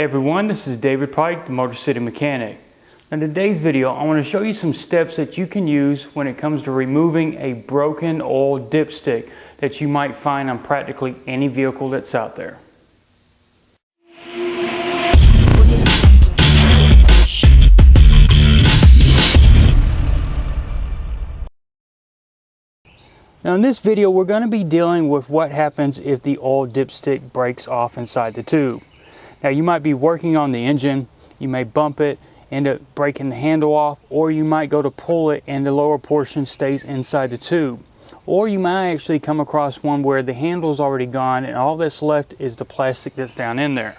Hey everyone, this is David Pike, the Motorcity Mechanic. In today's video, I want to show you some steps that you can use when it comes to removing a broken old dipstick that you might find on practically any vehicle that's out there. Now in this video, we're going to be dealing with what happens if the old dipstick breaks off inside the tube. Now you might be working on the engine, you may bump it, end up breaking the handle off, or you might go to pull it and the lower portion stays inside the tube. Or you might actually come across one where the handle's already gone and all that's left is the plastic that's down in there.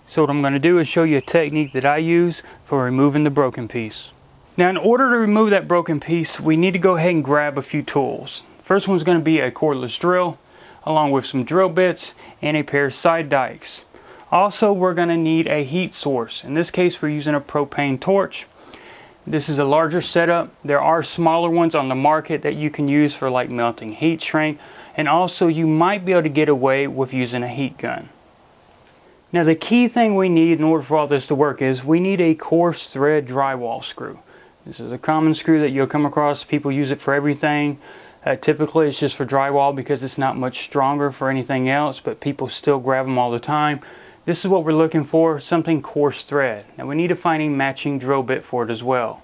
So what I'm going to do is show you a technique that I use for removing the broken piece. Now in order to remove that broken piece, we need to go ahead and grab a few tools. First one's going to be a cordless drill, along with some drill bits and a pair of side dikes. Also, we're going to need a heat source. In this case, we're using a propane torch. This is a larger setup. There are smaller ones on the market that you can use for like melting heat shrink. And also, you might be able to get away with using a heat gun. Now, the key thing we need in order for all this to work is we need a coarse thread drywall screw. This is a common screw that you'll come across. People use it for everything. Typically, it's just for drywall because it's not much stronger for anything else, but people still grab them all the time. This is what we're looking for, something coarse thread. Now we need to find a matching drill bit for it as well.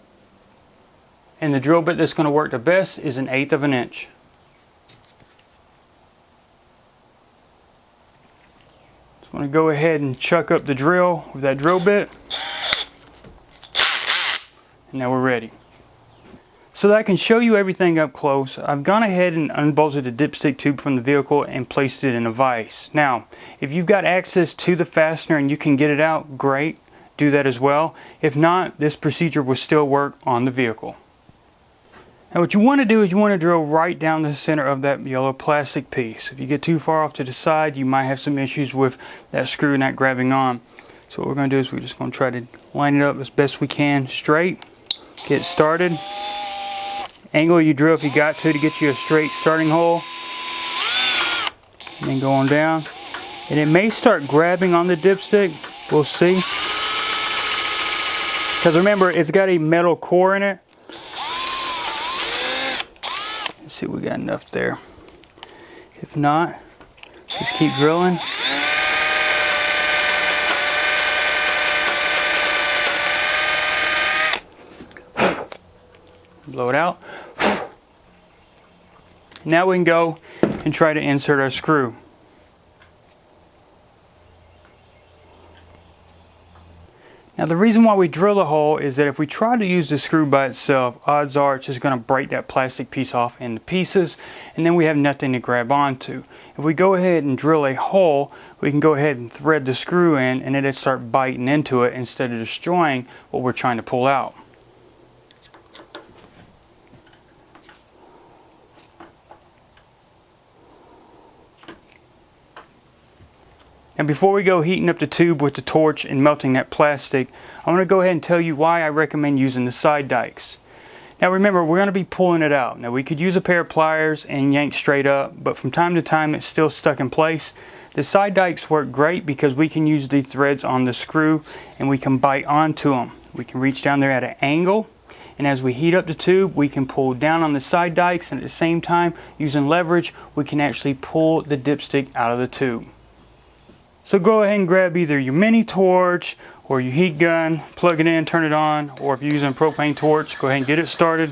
And the drill bit that's going to work the best is 1/8 of an inch. So I'm going to go ahead and chuck up the drill with that drill bit. And now we're ready. So that I can show you everything up close, I've gone ahead and unbolted the dipstick tube from the vehicle and placed it in a vise. Now, if you've got access to the fastener and you can get it out, great, do that as well. If not, this procedure will still work on the vehicle. Now what you want to do is you want to drill right down the center of that yellow plastic piece. If you get too far off to the side, you might have some issues with that screw not grabbing on. So what we're going to do is we're just going to try to line it up as best we can straight, get started. Angle your drill if you got to get you a straight starting hole. And then go on down. And it may start grabbing on the dipstick. We'll see. Because remember, it's got a metal core in it. Let's see if we got enough there. If not, just keep drilling. Blow it out. Now we can go and try to insert our screw. Now the reason why we drill a hole is that if we try to use the screw by itself, odds are it's just going to break that plastic piece off into pieces and then we have nothing to grab onto. If we go ahead and drill a hole, we can go ahead and thread the screw in and it'll start biting into it instead of destroying what we're trying to pull out. And before we go heating up the tube with the torch and melting that plastic, I want to go ahead and tell you why I recommend using the side dikes. Now remember, we're going to be pulling it out. Now we could use a pair of pliers and yank straight up, but from time to time it's still stuck in place. The side dikes work great because we can use the threads on the screw and we can bite onto them. We can reach down there at an angle, and as we heat up the tube, we can pull down on the side dikes, and at the same time, using leverage, we can actually pull the dipstick out of the tube. So go ahead and grab either your mini torch or your heat gun, plug it in, turn it on, or if you're using a propane torch, go ahead and get it started.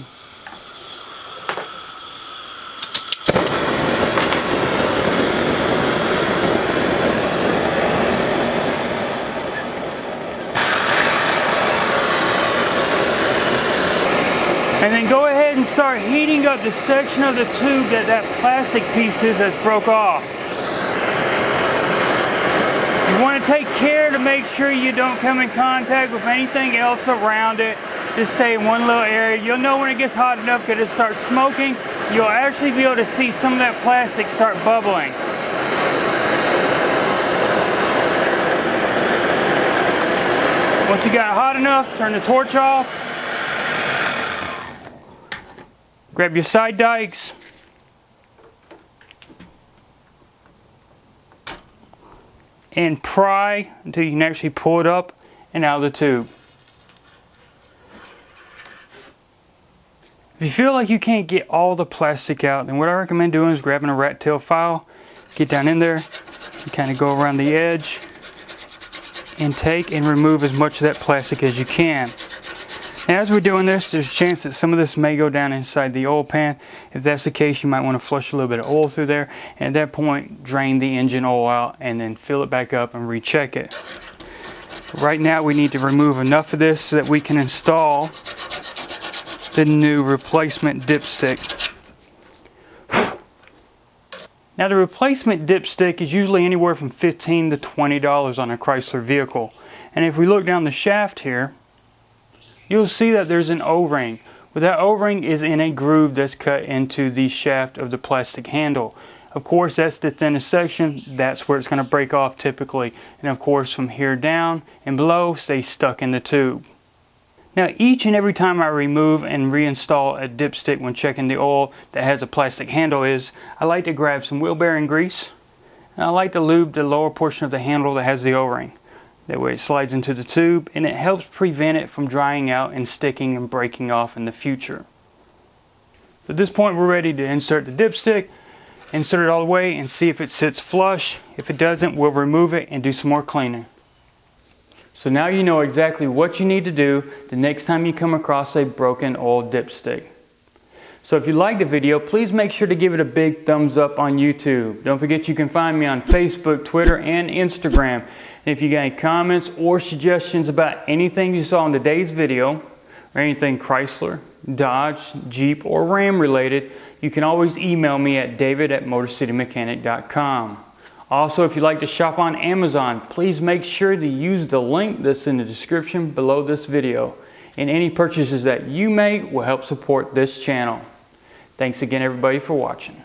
And then go ahead and start heating up the section of the tube that plastic piece is that's broke off. You want to take care to make sure you don't come in contact with anything else around it. Just stay in one little area. You'll know when it gets hot enough because it starts smoking. You'll actually be able to see some of that plastic start bubbling. Once you got it hot enough, turn the torch off. Grab your side dikes. and pry until you can actually pull it up and out of the tube. If you feel like you can't get all the plastic out, then what I recommend doing is grabbing a rat tail file, get down in there, and kind of go around the edge and take and remove as much of that plastic as you can. And as we're doing this, there's a chance that some of this may go down inside the oil pan. If that's the case, you might want to flush a little bit of oil through there, and at that point drain the engine oil out and then fill it back up and recheck it. Right now we need to remove enough of this so that we can install the new replacement dipstick. Now the replacement dipstick is usually anywhere from $15 to $20 on a Chrysler vehicle. And if we look down the shaft here, you'll see that there's an O-ring. Well, that O-ring is in a groove that's cut into the shaft of the plastic handle. Of course, that's the thinnest section. That's where it's going to break off typically. And of course, from here down and below, stays stuck in the tube. Now, each and every time I remove and reinstall a dipstick when checking the oil that has a plastic handle I like to grab some wheel bearing grease, and I like to lube the lower portion of the handle that has the O-ring. That way it slides into the tube and it helps prevent it from drying out and sticking and breaking off in the future. So at this point we're ready to insert the dipstick, insert it all the way and see if it sits flush. If it doesn't, we'll remove it and do some more cleaning. So now you know exactly what you need to do the next time you come across a broken oil dipstick. So if you liked the video, please make sure to give it a big thumbs up on YouTube. Don't forget you can find me on Facebook, Twitter, and Instagram. And if you got any comments or suggestions about anything you saw in today's video, or anything Chrysler, Dodge, Jeep, or Ram related, you can always email me at david@motorcitymechanic.com. Also, if you'd like to shop on Amazon, please make sure to use the link that's in the description below this video. And any purchases that you make will help support this channel. Thanks again everybody for watching.